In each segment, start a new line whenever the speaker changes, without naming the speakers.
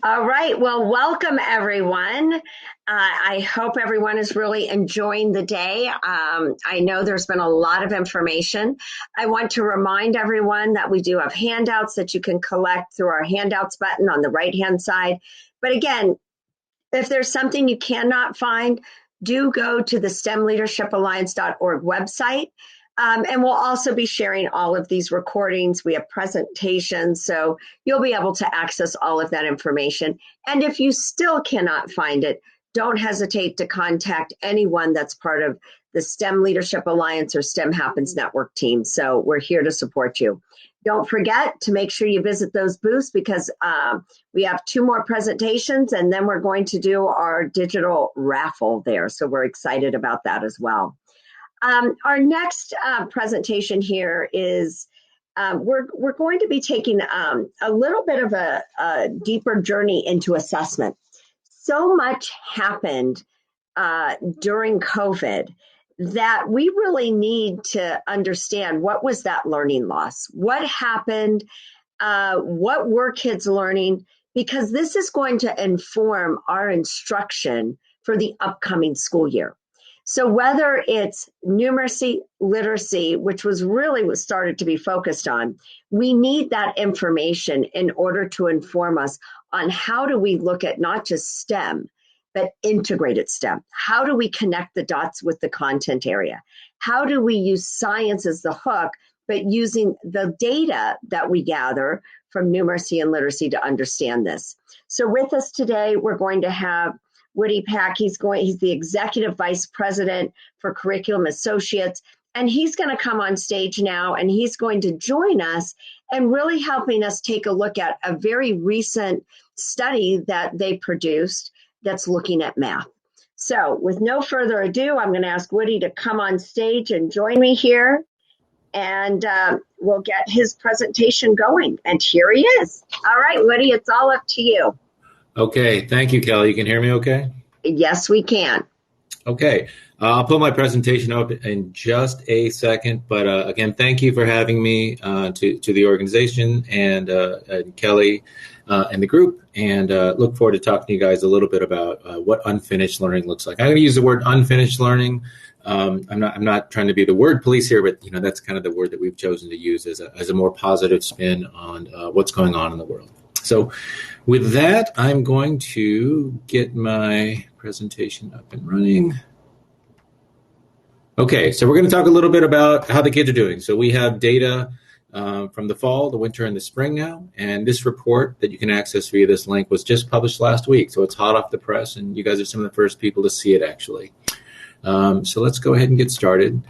All right. Well, welcome everyone. I hope everyone is really enjoying the day. I know there's been a lot of information. I want to remind everyone that we do have handouts that you can collect through our handouts button on the right-hand side. But again, if there's something you cannot find, do go to the STEMleadershipalliance.org website. And we'll also be sharing all of these recordings. We have presentations, so you'll be able to access all of that information. And if you still cannot find it, don't hesitate to contact anyone that's part of the STEM Leadership Alliance or STEM Happens Network team. So we're here to support you. Don't forget to make sure you visit those booths because we have 2 more presentations and then we're going to do our digital raffle there. So we're excited about that as well. Our next presentation here is we're going to be taking a little bit of a deeper journey into assessment. So much happened during COVID that we really need to understand what was that learning loss, what happened, what were kids learning, because this is going to inform our instruction for the upcoming school year. So whether it's numeracy, literacy, which was really what started to be focused on, we need that information in order to inform us on how do we look at not just STEM, but integrated STEM. How do we connect the dots with the content area? How do we use science as the hook, but using the data that we gather from numeracy and literacy to understand this? So with us today, we're going to have Woody Paik. He's the Executive Vice President for Curriculum Associates, and he's going to come on stage now, and he's going to join us and really helping us take a look at a very recent study that they produced that's looking at math. So with no further ado, I'm going to ask Woody to come on stage and join me here, and we'll get his presentation going. And here he is. All right, Woody, it's all up to you.
Okay, thank you, Kelly. You can hear me okay?
Yes, we can.
Okay, I'll put my presentation up in just a second, but again, thank you for having me to the organization and Kelly and the group, and look forward to talking to you guys a little bit about what unfinished learning looks like. I'm going to use the word unfinished learning. I'm not trying to be the word police here, but that's kind of the word that we've chosen to use as a more positive spin on what's going on in the world. So with that, I'm going to get my presentation up and running. Okay, so we're going to talk a little bit about how the kids are doing. So we have data from the fall, the winter, and the spring now. And this report that you can access via this link was just published last week. So it's hot off the press, and you guys are some of the first people to see it, actually. So let's go ahead and get started.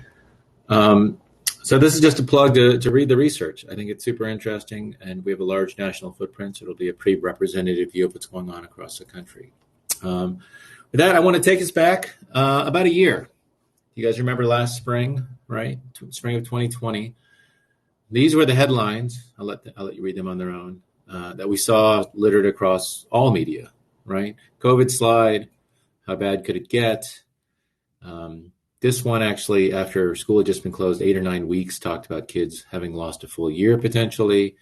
So this is just a plug to read the research. I think it's super interesting, and we have a large national footprint, so it'll be a pretty representative view of what's going on across the country. With that, I want to take us back about a year. You guys remember last spring, right? Spring of 2020. These were the headlines. I'll let you read them on their own. That we saw littered across all media, right? COVID slide. How bad could it get? This one actually, after school had just been closed 8 or 9 weeks, talked about kids having lost a full year potentially.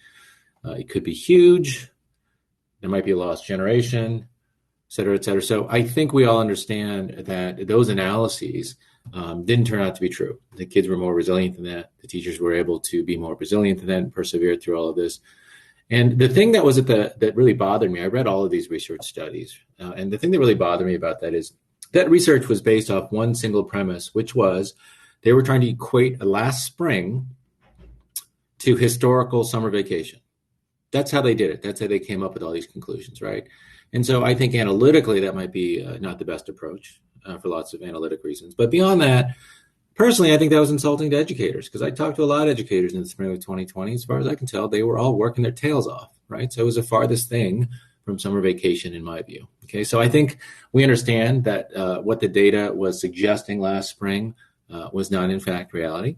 It could be huge. There might be a lost generation, et cetera, et cetera. So I think we all understand that those analyses didn't turn out to be true. The kids were more resilient than that. The teachers were able to be more resilient than that and persevere through all of this. And the thing that was that really bothered me, I read all of these research studies, and the thing that really bothered me about that is that research was based off one single premise, which was they were trying to equate last spring to historical summer vacation. That's how they did it. That's how they came up with all these conclusions, right? And so I think analytically that might be not the best approach for lots of analytic reasons. But beyond that, personally, I think that was insulting to educators because I talked to a lot of educators in the spring of 2020. As far as I can tell, they were all working their tails off, right? So it was the farthest thing from summer vacation in my view. Okay, so I think we understand that what the data was suggesting last spring was not in fact reality.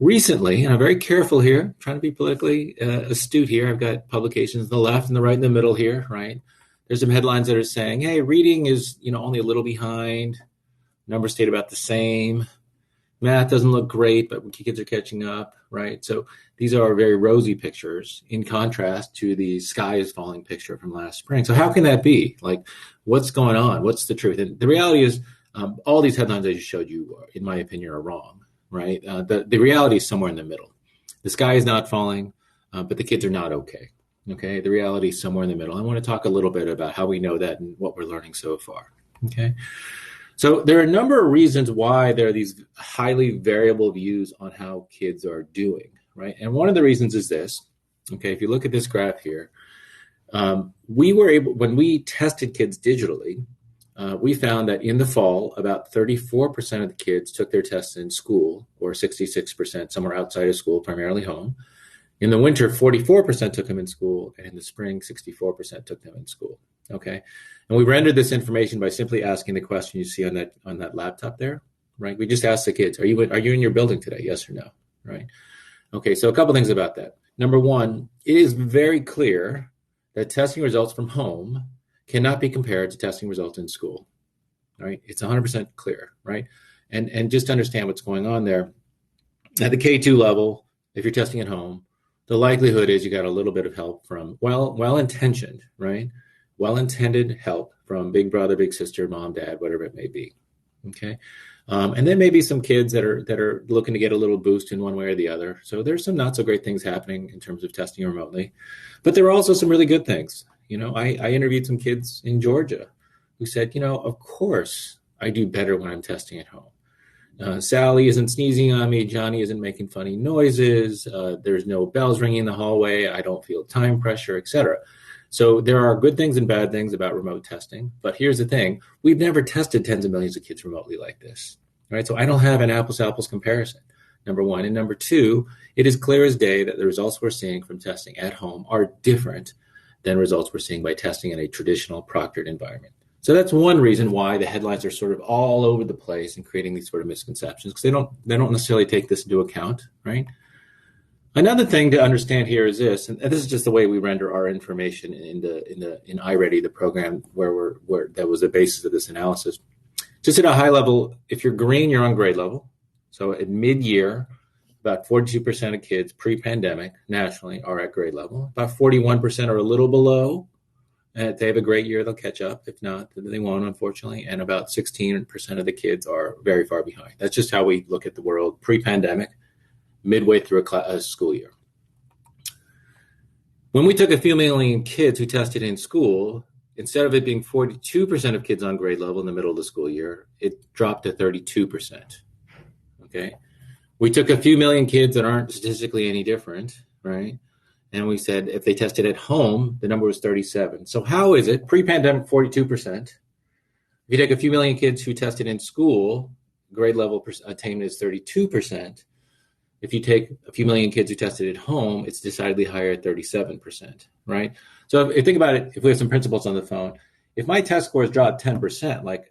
Recently, and I'm very careful here, trying to be politically astute here. I've got publications on the left and the right and the middle here, right? There's some headlines that are saying, hey, reading is only a little behind. Numbers stayed about the same. Math doesn't look great, but kids are catching up, right? So these are very rosy pictures in contrast to the sky is falling picture from last spring. So how can that be? Like, what's going on? What's the truth? And the reality is, all these headlines I just showed you, in my opinion, are wrong, right? The reality is somewhere in the middle. The sky is not falling, but the kids are not okay. Okay, the reality is somewhere in the middle. I want to talk a little bit about how we know that and what we're learning so far. Okay, so there are a number of reasons why there are these highly variable views on how kids are doing, right? And one of the reasons is this. Okay, if you look at this graph here, we were able, when we tested kids digitally, we found that in the fall, about 34% of the kids took their tests in school, or 66% somewhere outside of school, primarily home. In the winter, 44% took them in school, and in the spring, 64% took them in school. Okay, and we rendered this information by simply asking the question you see on that laptop there, right? We just asked the kids, "Are you in your building today? Yes or no?" Right? Okay, so a couple things about that. Number one, it is very clear that testing results from home cannot be compared to testing results in school. Right? It's 100% clear, right? And just to understand what's going on there, at the K2 level, if you're testing at home, the likelihood is you got a little bit of help from well-intentioned, right? Well-intended help from big brother, big sister, mom, dad, whatever it may be. Okay, and then maybe some kids that are looking to get a little boost in one way or the other. So there's some not so great things happening in terms of testing remotely, but there are also some really good things. You know, I interviewed some kids in Georgia who said, of course I do better when I'm testing at home. Sally isn't sneezing on me. Johnny isn't making funny noises. There's no bells ringing in the hallway. I don't feel time pressure, etc. So there are good things and bad things about remote testing. But here's the thing. We've never tested tens of millions of kids remotely like this, right? So I don't have an apples-to-apples comparison, number one. And number two, it is clear as day that the results we're seeing from testing at home are different than results we're seeing by testing in a traditional proctored environment. So that's one reason why the headlines are sort of all over the place and creating these sort of misconceptions, because they don't necessarily take this into account, right? Another thing to understand here is this, and this is just the way we render our information in iReady, the program where that was the basis of this analysis. Just at a high level, if you're green, you're on grade level. So at mid-year, about 42% of kids pre-pandemic nationally are at grade level. About 41% are a little below. And if they have a great year, they'll catch up. If not, they won't, unfortunately. And about 16% of the kids are very far behind. That's just how we look at the world pre-pandemic, midway through a school year. When we took a few million kids who tested in school, instead of it being 42% of kids on grade level in the middle of the school year, it dropped to 32%. Okay? We took a few million kids that aren't statistically any different, right? And we said if they tested at home, the number was 37. So how is it pre-pandemic 42%? If you take a few million kids who tested in school, grade level attainment is 32%. If you take a few million kids who tested at home, it's decidedly higher at 37%, right? So if you think about it, if we have some principals on the phone, if my test scores drop 10%, like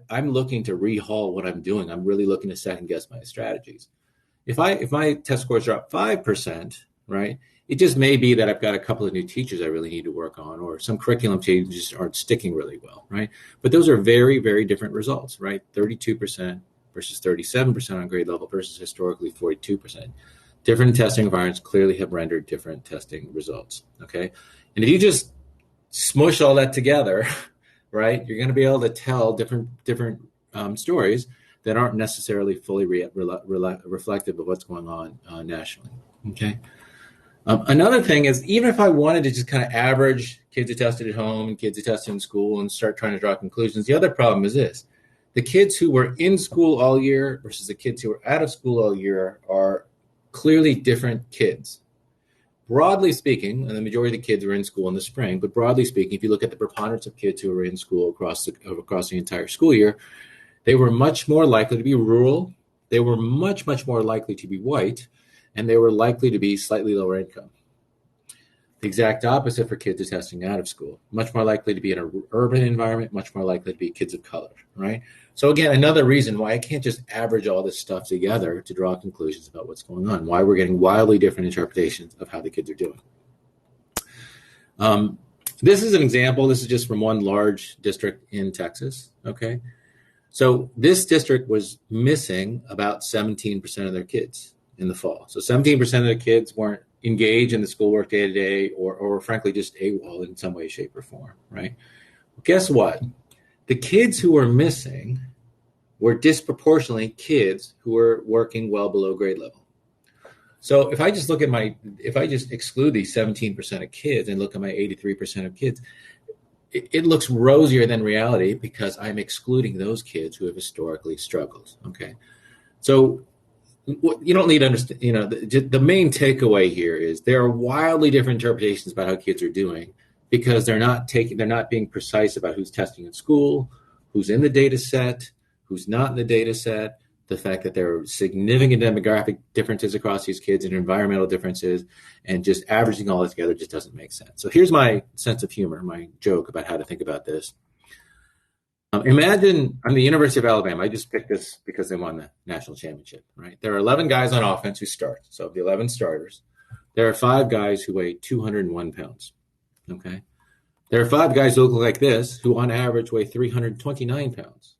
I'm looking to rehaul what I'm doing. I'm really looking to second guess my strategies. If my test scores drop 5%, right? It just may be that I've got a couple of new teachers I really need to work on, or some curriculum changes aren't sticking really well, right? But those are very, very different results, right? 32% versus 37% on grade level versus historically 42%. Different testing environments clearly have rendered different testing results, okay? And if you just smush all that together, right, you're going to be able to tell different stories that aren't necessarily fully reflective of what's going on nationally, okay? Another thing is, even if I wanted to just kind of average kids who tested at home and kids who tested in school and start trying to draw conclusions, the other problem is this. The kids who were in school all year versus the kids who were out of school all year are clearly different kids. Broadly speaking, and the majority of the kids were in school in the spring, but broadly speaking, if you look at the preponderance of kids who were in school across the entire school year, they were much more likely to be rural. They were much, much more likely to be white, and they were likely to be slightly lower income. The exact opposite for kids who are testing out of school. Much more likely to be in an urban environment, much more likely to be kids of color, right? So again, another reason why I can't just average all this stuff together to draw conclusions about what's going on, why we're getting wildly different interpretations of how the kids are doing. This is an example. This is just from one large district in Texas, okay? So this district was missing about 17% of their kids in the fall. So 17% of the kids weren't engaged in the schoolwork day to day, or frankly, just AWOL in some way, shape, or form, right? Well, guess what? The kids who were missing were disproportionately kids who were working well below grade level. So if I just exclude these 17% of kids and look at my 83% of kids, it looks rosier than reality because I'm excluding those kids who have historically struggled. Okay. So you don't need to understand, the main takeaway here is there are wildly different interpretations about how kids are doing because they're not being precise about who's testing in school, who's in the data set, who's not in the data set, the fact that there are significant demographic differences across these kids and environmental differences, and just averaging all that together just doesn't make sense. So here's my sense of humor, my joke about how to think about this. Imagine I'm the University of Alabama. I just picked this because they won the national championship, right? There are 11 guys on offense who start. So of the 11 starters, there are 5 guys who weigh 201 pounds, okay? There are 5 guys who look like this who on average weigh 329 pounds.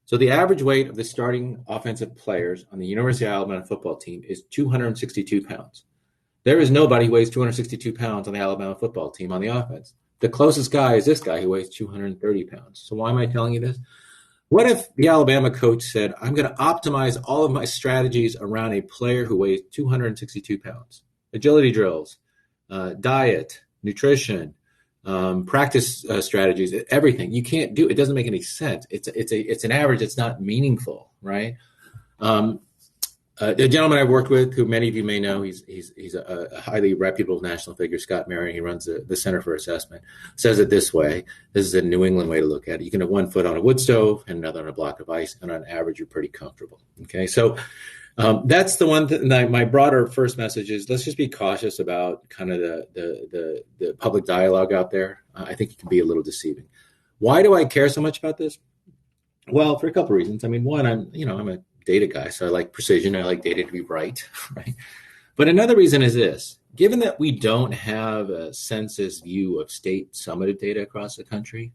So the average weight of the starting offensive players on the University of Alabama football team is 262 pounds. There is nobody who weighs 262 pounds on the Alabama football team on the offense. The closest guy is this guy who weighs 230 pounds. So why am I telling you this? What if the Alabama coach said, I'm going to optimize all of my strategies around a player who weighs 262 pounds? Agility drills, diet, nutrition, practice strategies, everything. You can't do it. It doesn't make any sense. It's an average. It's not meaningful, right? The gentleman I worked with, who many of you may know, he's a highly reputable national figure, Scott Marion. He runs the Center for Assessment. Says it this way. This is a New England way to look at it. You can have one foot on a wood stove and another on a block of ice, and on average, you're pretty comfortable. Okay, so that's the one thing. My broader first message is let's just be cautious about kind of the public dialogue out there. I think it can be a little deceiving. Why do I care so much about this? Well, for a couple of reasons. I mean, one, I'm a data guy, so I like precision. I like data to be right, right? But another reason is this: given that we don't have a census view of state summative data across the country,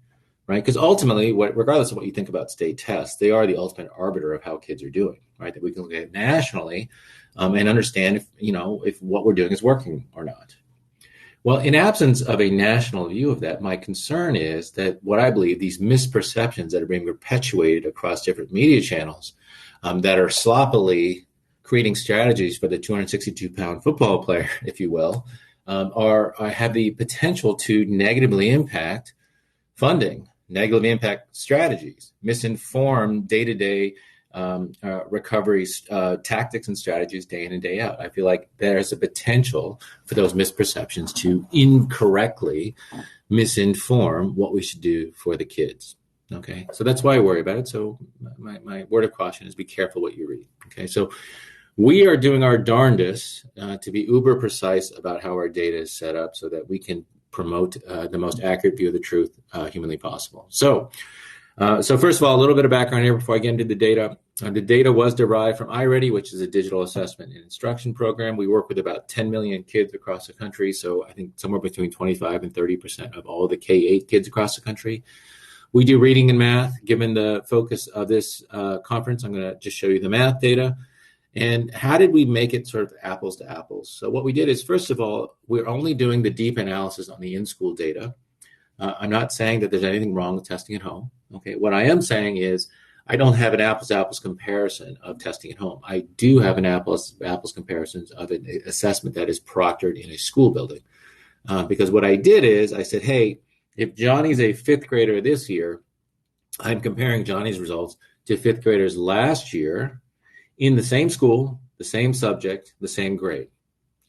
right? Because ultimately, regardless of what you think about state tests, they are the ultimate arbiter of how kids are doing, right? That we can look at nationally and understand if what we're doing is working or not. Well, in absence of a national view of that, my concern is that what I believe these misperceptions that are being perpetuated across different media channels that are sloppily creating strategies for the 262-pound football player, if you will, have the potential to negatively impact funding, negatively impact strategies, misinform day-to-day recovery tactics and strategies day in and day out. I feel like there's a potential for those misperceptions to incorrectly misinform what we should do for the kids. Okay, so that's why I worry about it. So my word of caution is be careful what you read. Okay, so we are doing our darndest to be uber precise about how our data is set up so that we can promote the most accurate view of the truth humanly possible. So first of all, a little bit of background here before I get into the data. The data was derived from iReady, which is a digital assessment and instruction program. We work with about 10 million kids across the country. So I think somewhere between 25 and 30% of all the K-8 kids across the country. We do reading and math. Given the focus of this conference, I'm going to just show you the math data. And how did we make it sort of apples to apples? So what we did is, first of all, we're only doing the deep analysis on the in-school data. I'm not saying that there's anything wrong with testing at home. Okay, what I am saying is I don't have an apples-to-apples comparison of testing at home. I do have an apples-to-apples comparison of an assessment that is proctored in a school building. Because what I did is I said, hey, if Johnny's a fifth grader this year, I'm comparing Johnny's results to fifth graders last year in the same school, the same subject, the same grade,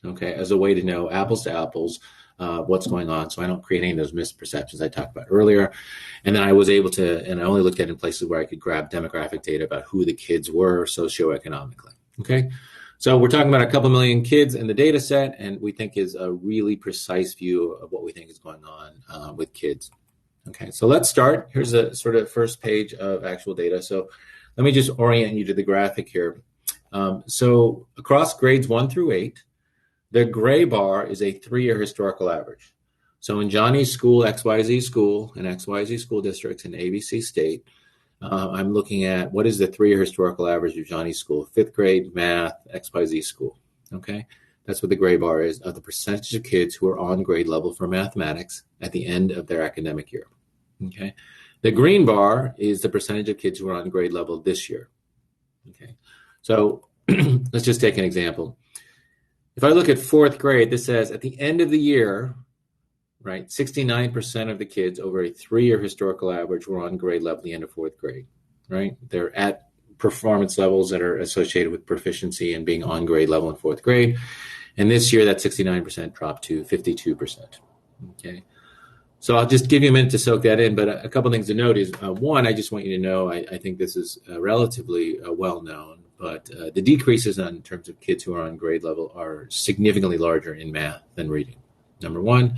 okay, as a way to know apples to apples what's going on, so I don't create any of those misperceptions I talked about earlier. And then I was able to, and I only looked at it in places where I could grab demographic data about who the kids were socioeconomically, okay? So we're talking about a couple million kids in the data set, and we think is a really precise view of what we think is going on with kids. Okay, so let's start. Here's a sort of first page of actual data. So let me just orient you to the graphic here. So across grades 1 through 8, the gray bar is a 3-year historical average. So in Johnny's school, XYZ school, and XYZ school districts in ABC state, I'm looking at what is the 3-year historical average of Johnny's school, 5th grade, math, XYZ school. Okay, that's what the gray bar is of the percentage of kids who are on grade level for mathematics at the end of their academic year. Okay, the green bar is the percentage of kids who are on grade level this year. Okay, so let's just take an example. If I look at 4th grade, this says at the end of the year, right, 69% of the kids over a 3-year historical average were on grade level at the end of 4th grade, right? They're at performance levels that are associated with proficiency and being on grade level in 4th grade. And this year, that 69% dropped to 52%. Okay. So I'll just give you a minute to soak that in. But a couple things to note is, one, I just want you to know, I think this is relatively well known, but the decreases in terms of kids who are on grade level are significantly larger in math than reading, number one.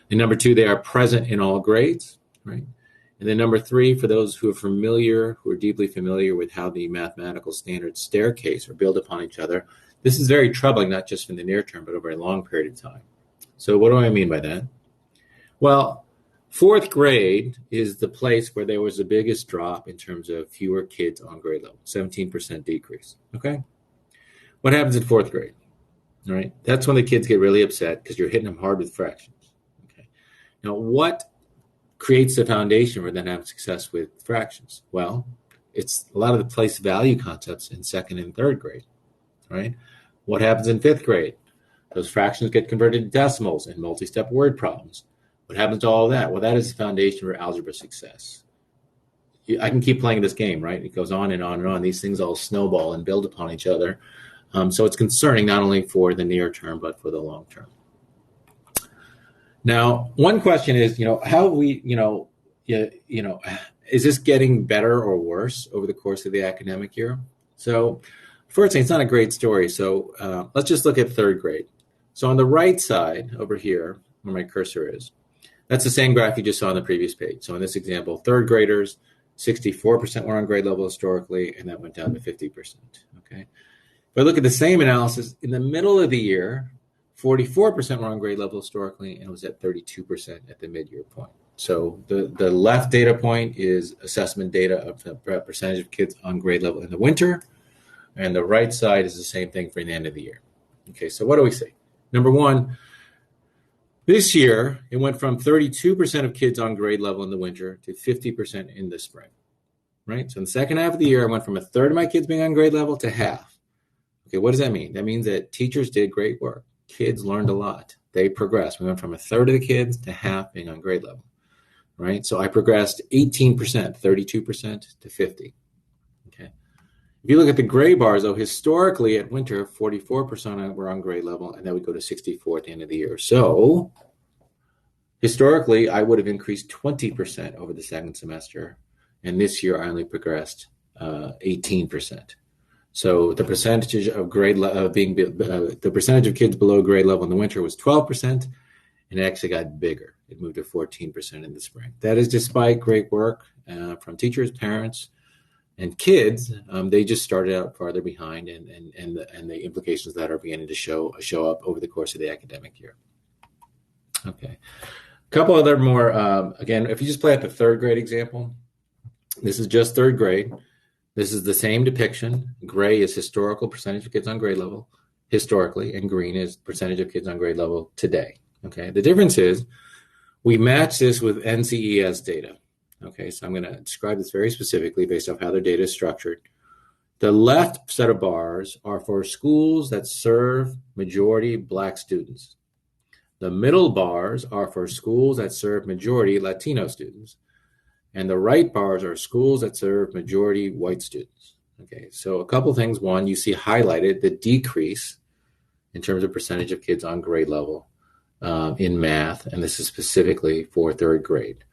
And number two, they are present in all grades, right? And then number three, for those who are deeply familiar with how the mathematical standards staircase or build upon each other, this is very troubling, not just in the near term, but over a long period of time. So what do I mean by that? Well, 4th grade is the place where there was the biggest drop in terms of fewer kids on grade level, 17% decrease, okay? What happens in 4th grade, all right? That's when the kids get really upset because you're hitting them hard with fractions, okay? Now, what creates the foundation for them to have success with fractions? Well, it's a lot of the place value concepts in 2nd and 3rd grade, right? What happens in 5th grade? Those fractions get converted to decimals and multi-step word problems. What happens to all of that? Well, that is the foundation for algebra success. I can keep playing this game, right? It goes on and on and on. These things all snowball and build upon each other. So it's concerning not only for the near term, but for the long term. Now, one question is, how we, is this getting better or worse over the course of the academic year? So, unfortunately, it's not a great story. So let's just look at 3rd grade. So on the right side over here, where my cursor is, that's the same graph you just saw on the previous page. So in this example, 3rd graders, 64% were on grade level historically, and that went down to 50%. Okay. If I look at the same analysis in the middle of the year, 44% were on grade level historically, and it was at 32% at the mid-year point. So the left data point is assessment data of the percentage of kids on grade level in the winter, and the right side is the same thing for the end of the year. Okay, so what do we see? Number one, this year, it went from 32% of kids on grade level in the winter to 50% in the spring, right? So in the second half of the year, I went from a third of my kids being on grade level to half. Okay, what does that mean? That means that teachers did great work. Kids learned a lot. They progressed. We went from a third of the kids to half being on grade level, right? So I progressed 18%, 32% to 50. Okay. If you look at the gray bars, though, historically at winter, 44% were on grade level, and that would go to 64 at the end of the year. So historically, I would have increased 20% over the second semester, and this year I only progressed 18%. So the percentage of the percentage of kids below grade level in the winter was 12%, and it actually got bigger. It moved to 14% in the spring. That is despite great work from teachers, parents, and kids. They just started out farther behind, and the implications of that are beginning to show up over the course of the academic year. Okay, a couple other more. Again, if you just play at the third grade example, this is just third grade. This is the same depiction. Gray is historical percentage of kids on grade level historically, and green is percentage of kids on grade level today. Okay, the difference is we match this with NCES data. Okay, so I'm going to describe this very specifically based off how their data is structured. The left set of bars are for schools that serve majority Black students. The middle bars are for schools that serve majority Latino students. And the right bars are schools that serve majority white students. Okay, so a couple things. One, you see highlighted the decrease in terms of percentage of kids on grade level in math, and this is specifically for third grade.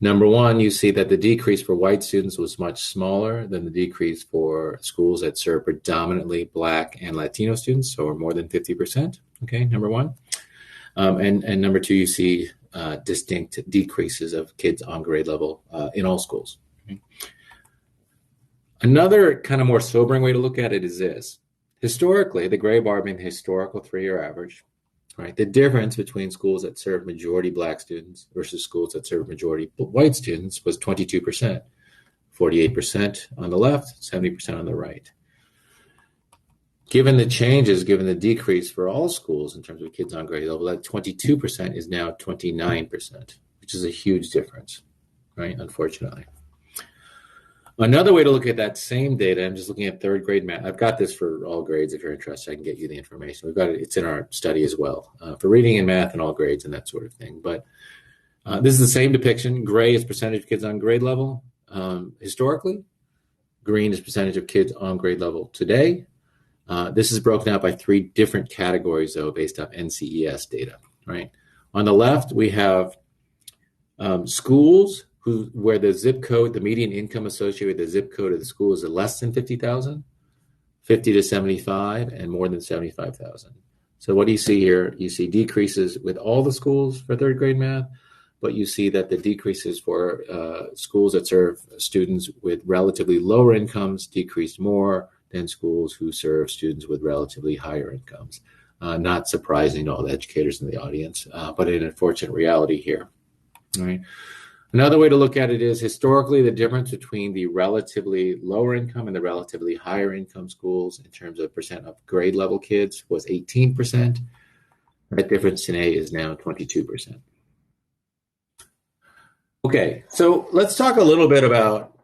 Number one, you see that the decrease for white students was much smaller than the decrease for schools that serve predominantly Black and Latino students, so more than 50%. Okay, number one. And number two, you see distinct decreases of kids on grade level in all schools. Okay. Another kind of more sobering way to look at it is this. Historically, the gray bar being the historical 3-year average, right? The difference between schools that serve majority Black students versus schools that serve majority white students was 22% 48% on the left, 70% on the right. Given the changes, given the decrease for all schools in terms of kids on grade level, that 22% is now 29%, which is a huge difference, right? Unfortunately. Another way to look at that same data, I'm just looking at third grade math. I've got this for all grades. If you're interested, I can get you the information. We've got it. It's in our study as well for reading and math and all grades and that sort of thing. But this is the same depiction. Gray is percentage of kids on grade level historically. Green is percentage of kids on grade level today. This is broken out by three different categories, though, based off NCES data, right? On the left, we have schools where the zip code, the median income associated with the zip code of the school is less than 50,000, 50 to 75, and more than 75,000. So what do you see here? You see decreases with all the schools for third grade math, but you see that the decreases for schools that serve students with relatively lower incomes decreased more than schools who serve students with relatively higher incomes. Not surprising to all the educators in the audience, but an unfortunate reality here. All right. Another way to look at it is historically the difference between the relatively lower income and the relatively higher income schools in terms of percent of grade level kids was 18%. That difference today is now 22%. Okay, so let's talk a little bit about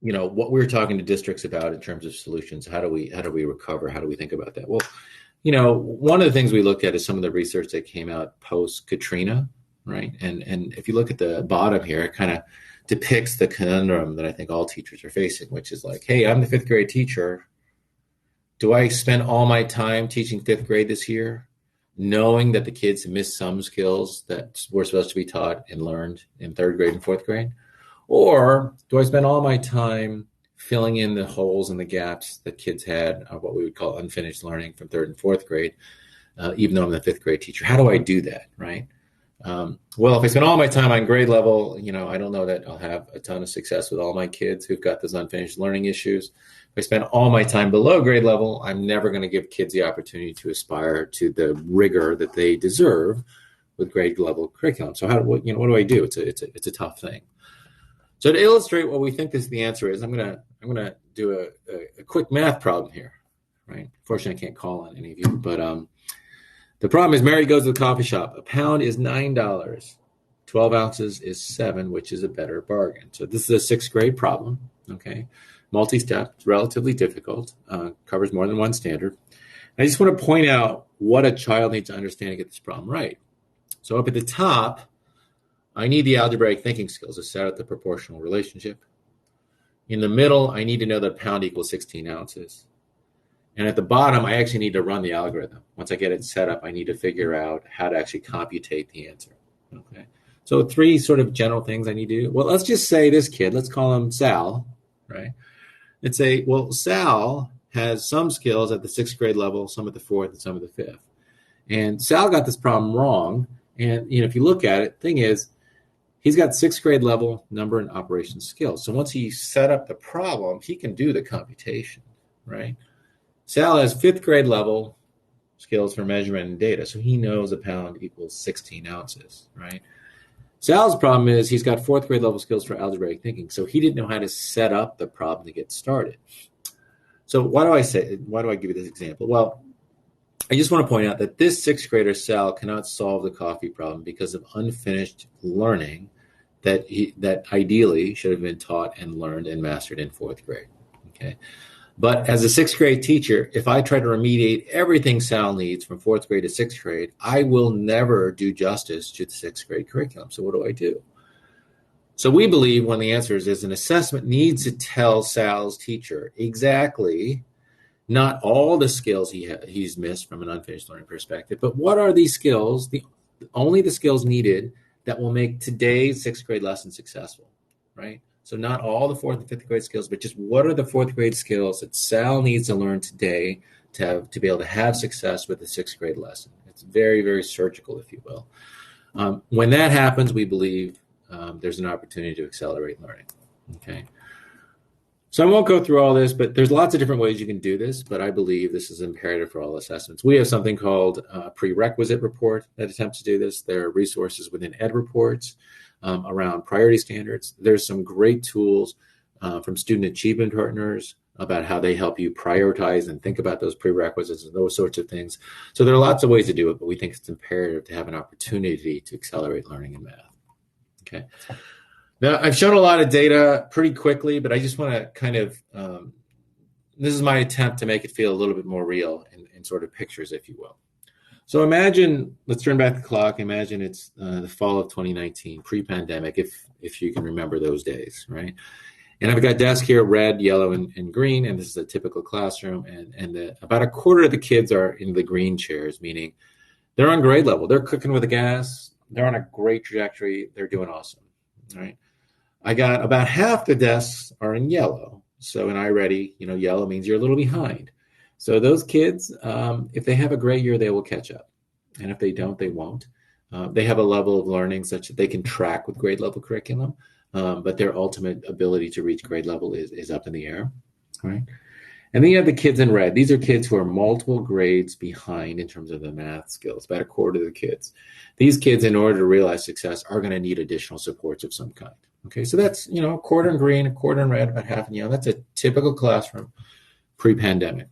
what we're talking to districts about in terms of solutions. How do we recover? How do we think about that? Well, one of the things we looked at is some of the research that came out post Katrina, right? And if you look at the bottom here, it kind of depicts the conundrum that I think all teachers are facing, which is like, hey, I'm the fifth grade teacher. Do I spend all my time teaching fifth grade this year, knowing that the kids missed some skills that were supposed to be taught and learned in third grade and fourth grade? Or do I spend all my time filling in the holes and the gaps that kids had, what we would call unfinished learning from third and fourth grade, even though I'm the fifth grade teacher? How do I do that, right? Well, if I spend all my time on grade level, I don't know that I'll have a ton of success with all my kids who've got those unfinished learning issues. If I spend all my time below grade level, I'm never going to give kids the opportunity to aspire to the rigor that they deserve with grade level curriculum. So what do I do? It's a tough thing. So to illustrate what we think the answer is, I'm gonna do a quick math problem here, right? Fortunately, I can't call on any of you, but the problem is Mary goes to the coffee shop. A pound is $9. 12 ounces is $7, which is a better bargain. So this is a sixth grade problem, okay? Multi-step, it's relatively difficult, covers more than one standard. I just want to point out what a child needs to understand to get this problem right. So up at the top, I need the algebraic thinking skills to set out the proportional relationship. In the middle, I need to know that a pound equals 16 ounces. And at the bottom, I actually need to run the algorithm. Once I get it set up, I need to figure out how to actually computate the answer. Okay. So three sort of general things I need to do. Well, let's just say this kid, let's call him Sal, right? And say, well, Sal has some skills at the sixth grade level, some at the fourth, and some at the fifth. And Sal got this problem wrong. And if you look at it, thing is, he's got sixth grade level number and operation skills. So once he set up the problem, he can do the computation, right? Sal has fifth grade level skills for measurement and data. So he knows a pound equals 16 ounces, right? Sal's problem is he's got fourth grade level skills for algebraic thinking. So he didn't know how to set up the problem to get started. So why do I give you this example? Well, I just want to point out that this sixth grader Sal cannot solve the coffee problem because of unfinished learning that ideally should have been taught and learned and mastered in fourth grade. Okay. But as a sixth grade teacher, if I try to remediate everything Sal needs from fourth grade to sixth grade, I will never do justice to the sixth grade curriculum. So what do I do? So we believe one of the answers is an assessment needs to tell Sal's teacher exactly not all the skills he's missed from an unfinished learning perspective, but what are these skills, only the skills needed that will make today's sixth grade lesson successful, right? So not all the fourth and fifth grade skills, but just what are the fourth grade skills that Sal needs to learn today to be able to have success with the sixth grade lesson. It's very, very surgical, if you will. When that happens, we believe there's an opportunity to accelerate learning, okay? So I won't go through all this, but there's lots of different ways you can do this, but I believe this is imperative for all assessments. We have something called a Prerequisite Report that attempts to do this. There are resources within Ed Reports around priority standards. There's some great tools from student achievement partners about how they help you prioritize and think about those prerequisites and those sorts of things. So there are lots of ways to do it, but we think it's imperative to have an opportunity to accelerate learning in math. Okay. Now, I've shown a lot of data pretty quickly, but I just want to kind of, this is my attempt to make it feel a little bit more real in sort of pictures, if you will. So imagine, let's turn back the clock. Imagine it's the fall of 2019, pre-pandemic, if you can remember those days, right? And I've got desks here, red, yellow, and green, and this is a typical classroom. And about a quarter of the kids are in the green chairs, meaning they're on grade level. They're cooking with the gas. They're on a great trajectory. They're doing awesome, right? I got about half the desks are in yellow. So in iReady, yellow means you're a little behind. So those kids, if they have a great year, they will catch up. And if they don't, they won't. They have a level of learning such that they can track with grade level curriculum. But their ultimate ability to reach grade level is up in the air, right? And then you have the kids in red. These are kids who are multiple grades behind in terms of the math skills, about a quarter of the kids. These kids, in order to realize success, are going to need additional supports of some kind. Okay, so that's, a quarter in green, a quarter in red, about half in yellow. That's a typical classroom pre-pandemic.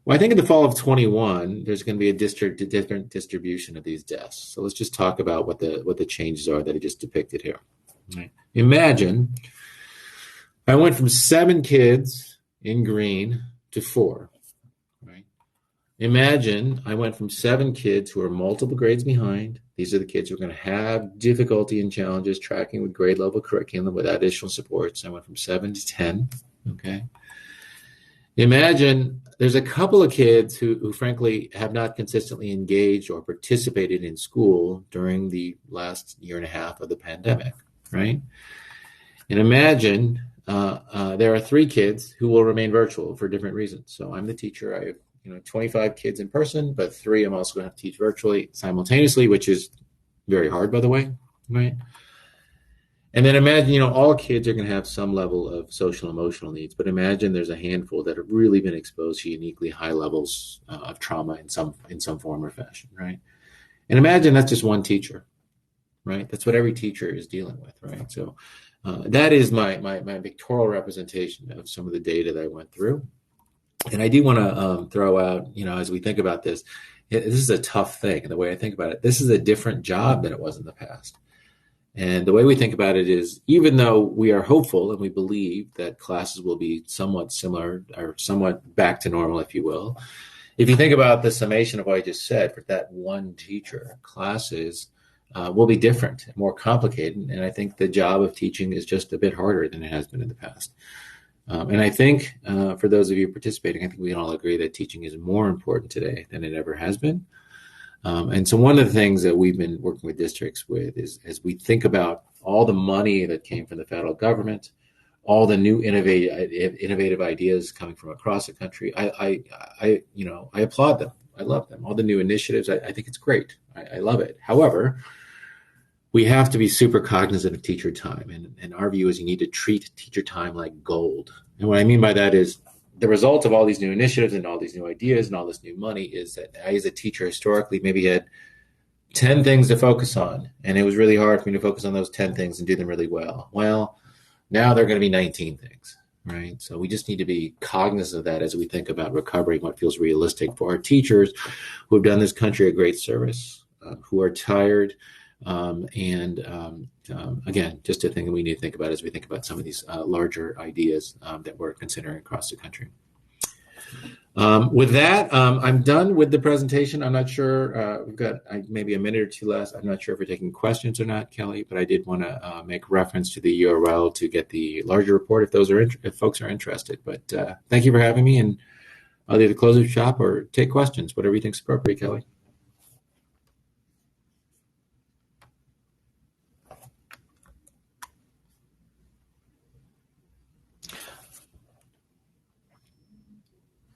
Well, I think in the fall of 21, there's going to be a different distribution of these desks. So let's just talk about what the changes are that I just depicted here. Right. Imagine I went from 7 kids in green to 4. Right. Imagine I went from 7 kids who are multiple grades behind. These are the kids who are going to have difficulty and challenges tracking with grade level curriculum without additional supports. I went from 7 to 10. Okay. Imagine there's a couple of kids who frankly have not consistently engaged or participated in school during the last year and a half of the pandemic. Right? And imagine there are 3 kids who will remain virtual for different reasons. So I'm the teacher. I have 25 kids in person, but 3 I'm also going to have to teach virtually simultaneously, which is very hard, by the way. Right? And then imagine, all kids are going to have some level of social emotional needs, but imagine there's a handful that have really been exposed to uniquely high levels of trauma in some form or fashion. Right? And imagine that's just one teacher. Right, that's what every teacher is dealing with, right? So that is my pictorial representation of some of the data that I went through. And I do want to throw out, as we think about this, this is a tough thing. And the way I think about it, this is a different job than it was in the past. And the way we think about it is, even though we are hopeful and we believe that classes will be somewhat similar or somewhat back to normal, if you will, if you think about the summation of what I just said, for that one teacher, classes will be different, more complicated. And I think the job of teaching is just a bit harder than it has been in the past. And I think for those of you participating, I think we can all agree that teaching is more important today than it ever has been. And so one of the things that we've been working with districts with is, as we think about all the money that came from the federal government, all the new innovative ideas coming from across the country, I applaud them. I love them. All the new initiatives, I think it's great. I love it. However, we have to be super cognizant of teacher time. And our view is you need to treat teacher time like gold. And what I mean by that is the result of all these new initiatives and all these new ideas and all this new money is that I, as a teacher, historically maybe had 10 things to focus on. And it was really hard for me to focus on those 10 things and do them really well. Well, now they're going to be 19 things. Right. So we just need to be cognizant of that as we think about recovering what feels realistic for our teachers who have done this country a great service, who are tired. Again, just a thing that we need to think about as we think about some of these larger ideas that we're considering across the country. With that, I'm done with the presentation. I'm not sure, we've got maybe a minute or two left. I'm not sure if we're taking questions or not, Kelly, but I did want to make reference to the URL to get the larger report if folks are interested. But thank you for having me, and I'll either close the shop or take questions, whatever you think is appropriate, Kelly.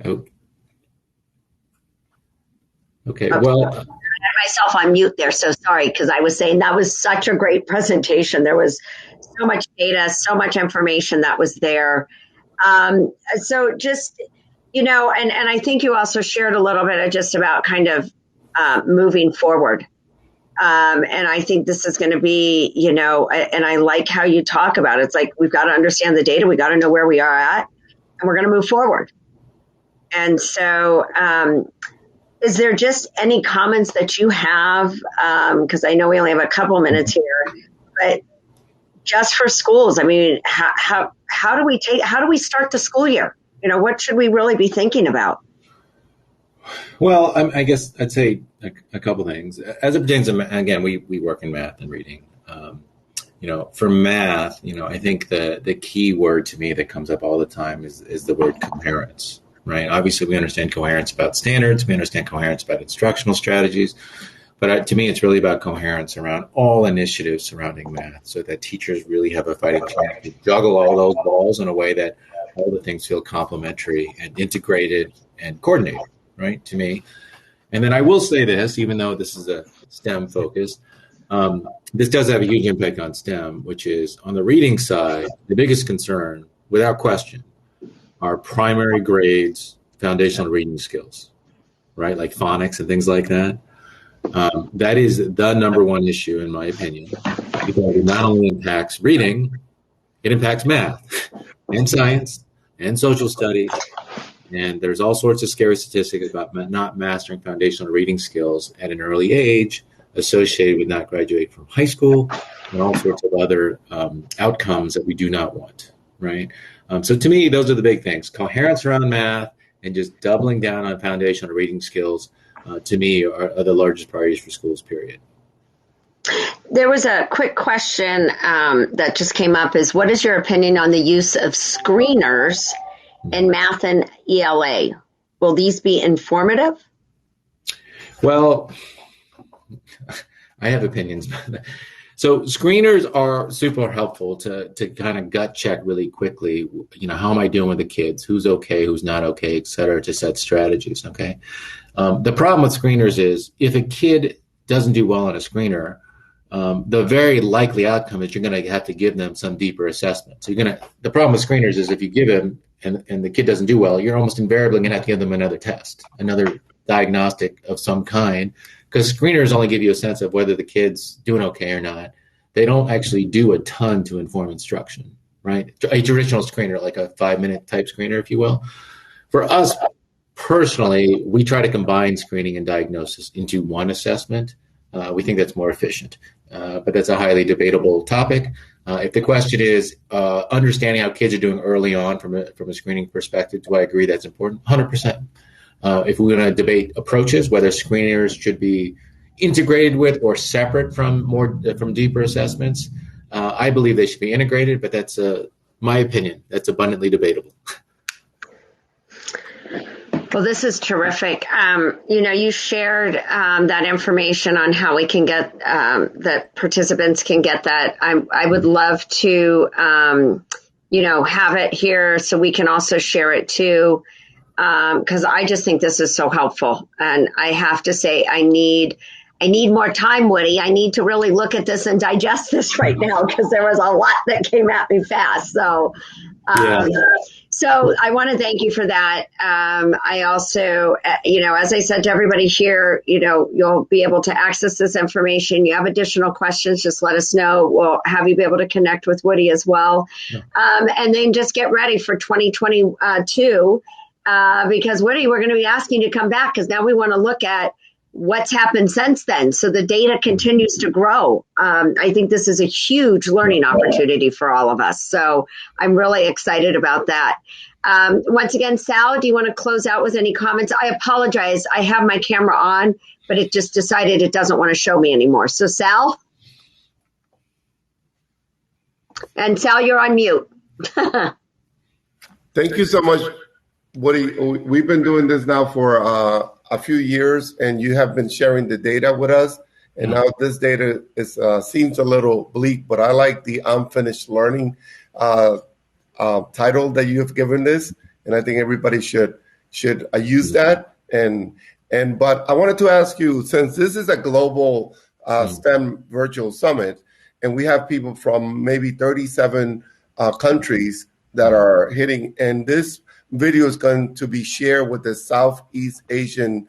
Oh. Okay, well,
I had myself on mute there, so sorry, because I was saying that was such a great presentation. There was so much data, so much information that was there. So just, and I think you also shared a little bit of just about kind of moving forward. And I think this is going to be, and I like how you talk about it. It's like, we've got to understand the data. We got to know where we are at, and we're going to move forward. And so, is there just any comments that you have? Because I know we only have a couple minutes here, but just for schools, I mean, how do we start the school year? What should we really be thinking about?
Well, I guess I'd say a couple things. As it pertains to, again, we work in math and reading. For math, I think the key word to me that comes up all the time is the word coherence, right? Obviously, we understand coherence about standards. We understand coherence about instructional strategies. But to me, it's really about coherence around all initiatives surrounding math, so that teachers really have a fighting chance to juggle all those balls in a way that all the things feel complementary and integrated and coordinated, right, to me. And then I will say this, even though this is a STEM focus, this does have a huge impact on STEM, which is on the reading side, the biggest concern, without question, are primary grades, foundational reading skills, right, like phonics and things like that. That is the number one issue, in my opinion, because it not only impacts reading, it impacts math and science and social studies. And there's all sorts of scary statistics about not mastering foundational reading skills at an early age associated with not graduating from high school and all sorts of other outcomes that we do not want, right? So to me, those are the big things. Coherence around math and just doubling down on foundational reading skills, to me, are the largest priorities for schools, period.
There was a quick question that just came up is, what is your opinion on the use of screeners in math and ELA? Will these be informative?
Well, I have opinions. So screeners are super helpful to kind of gut check really quickly, how am I doing with the kids? Who's okay, who's not okay, et cetera, to set strategies, okay? The problem with screeners is if a kid doesn't do well on a screener, the very likely outcome is you're going to have to give them some deeper assessment. So the problem with screeners is if you give them and the kid doesn't do well, you're almost invariably going to have to give them another test, another diagnostic of some kind, because screeners only give you a sense of whether the kid's doing okay or not. They don't actually do a ton to inform instruction, right? A traditional screener, like a 5-minute type screener, if you will. For us personally, we try to combine screening and diagnosis into one assessment. We think that's more efficient, but that's a highly debatable topic. If the question is understanding how kids are doing early on from a screening perspective, do I agree that's important? 100%. If we're going to debate approaches, whether screeners should be integrated with or separate from deeper assessments, I believe they should be integrated, but that's my opinion. That's abundantly debatable.
Well, this is terrific. You shared that information on how we can get that participants can get that. I would love to, have it here so we can also share it too, because I just think this is so helpful. And I have to say, I need more time, Woody. I need to really look at this and digest this right now because there was a lot that came at me fast. So. So I want to thank you for that. I also, as I said to everybody here, you'll be able to access this information. You have additional questions, just let us know. We'll have you be able to connect with Woody as well. Yeah. And then just get ready for 2022 because Woody, we're going to be asking you to come back because now we want to look at what's happened since then. So the data continues to grow. I think this is a huge learning opportunity for all of us. So I'm really excited about that. Once again, Sal, do you want to close out with any comments? I apologize. I have my camera on, but it just decided it doesn't want to show me anymore. So Sal? And Sal, you're on mute.
Thank you so much, Woody. We've been doing this now for a few years, and you have been sharing the data with us. And now this data seems a little bleak, but I like the unfinished learning title that you have given this, and I think everybody should use that. But I wanted to ask you, since this is a global STEM virtual summit, and we have people from maybe 37 countries that are hitting, and this video is going to be shared with the Southeast Asian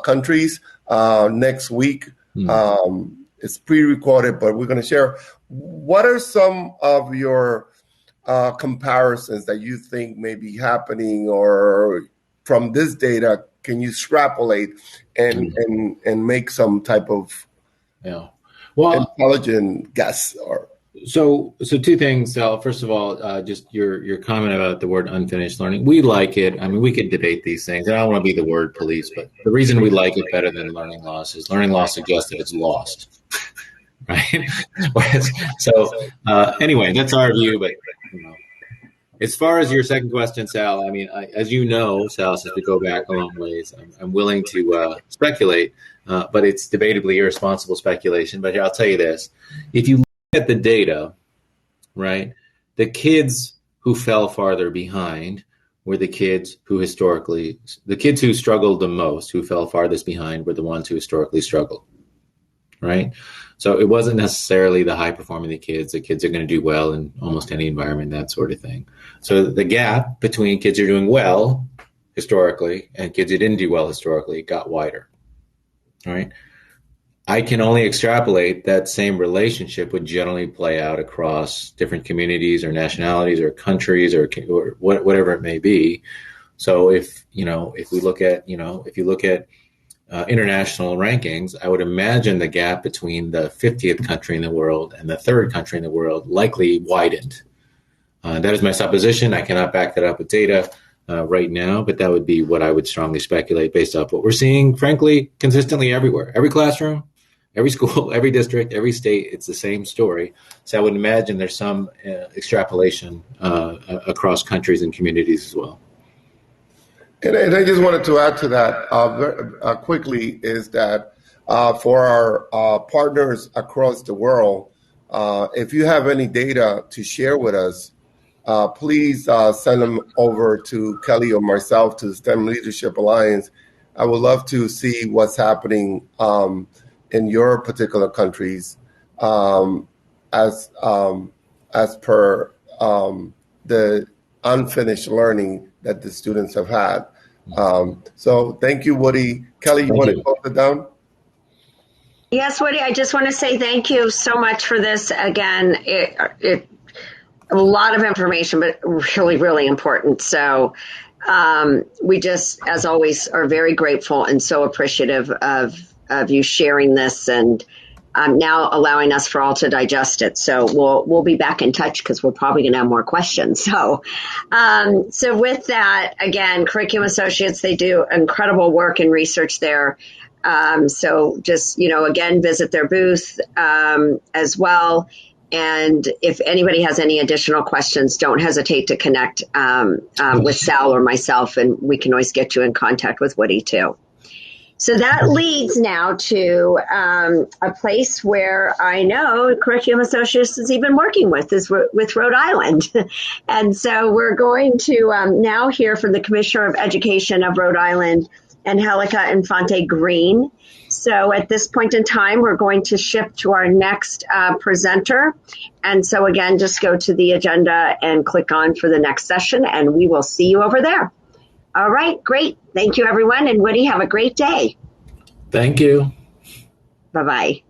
countries next week. it's pre-recorded, but we're going to share. What are some of your comparisons that you think may be happening, or from this data, can you extrapolate and make some type of intelligent guess? Or
so two things, Sal. First of all, just your comment about the word unfinished learning. We like it. I mean, we could debate these things. I don't want to be the word police, but the reason we like it better than learning loss is learning loss suggests that it's lost, right? So anyway, that's our view. But as far as your second question, Sal, I mean, as you know, Sal, since we go back a long ways, I'm willing to speculate, but it's debatably irresponsible speculation. But I'll tell you this: if you at the data, right, the kids who fell farther behind were the kids who struggled the most, who fell farthest behind, were the ones who historically struggled, right? So it wasn't necessarily the high-performing kids. The kids are going to do well in almost any environment, that sort of thing. So the gap between kids who are doing well historically and kids who didn't do well historically got wider, all right? I can only extrapolate that same relationship would generally play out across different communities or nationalities or countries or whatever it may be. So if you look at international rankings, I would imagine the gap between the 50th country in the world and the third country in the world likely widened. That is my supposition. I cannot back that up with data right now, but that would be what I would strongly speculate based off what we're seeing, frankly, consistently everywhere. Every classroom, every school, every district, every state, it's the same story. So I would imagine there's some extrapolation across countries and communities as well.
And I just wanted to add to that quickly is that for our partners across the world, if you have any data to share with us, please send them over to Kelly or myself to the STEM Leadership Alliance. I would love to see what's happening in your particular countries as per the unfinished learning that the students have had. So thank you, Woody. Kelly, you want to close it down?
Yes, Woody, I just want to say thank you so much for this. Again, it a lot of information, but really, really important. So we just, as always, are very grateful and so appreciative of you sharing this and now allowing us for all to digest it. So we'll be back in touch because we're probably going to have more questions. So with that, again, Curriculum Associates, they do incredible work and research there. So just, again, visit their booth as well. And if anybody has any additional questions, don't hesitate to connect with Sal or myself, and we can always get you in contact with Woody too. So that leads now to a place where I know Curriculum Associates is even working with Rhode Island. And so we're going to now hear from the Commissioner of Education of Rhode Island, Angelica Infante Green. So at this point in time, we're going to shift to our next presenter. And so again, just go to the agenda and click on for the next session, and we will see you over there. All right, great. Thank you, everyone. And Woody, have a great day.
Thank you.
Bye-bye.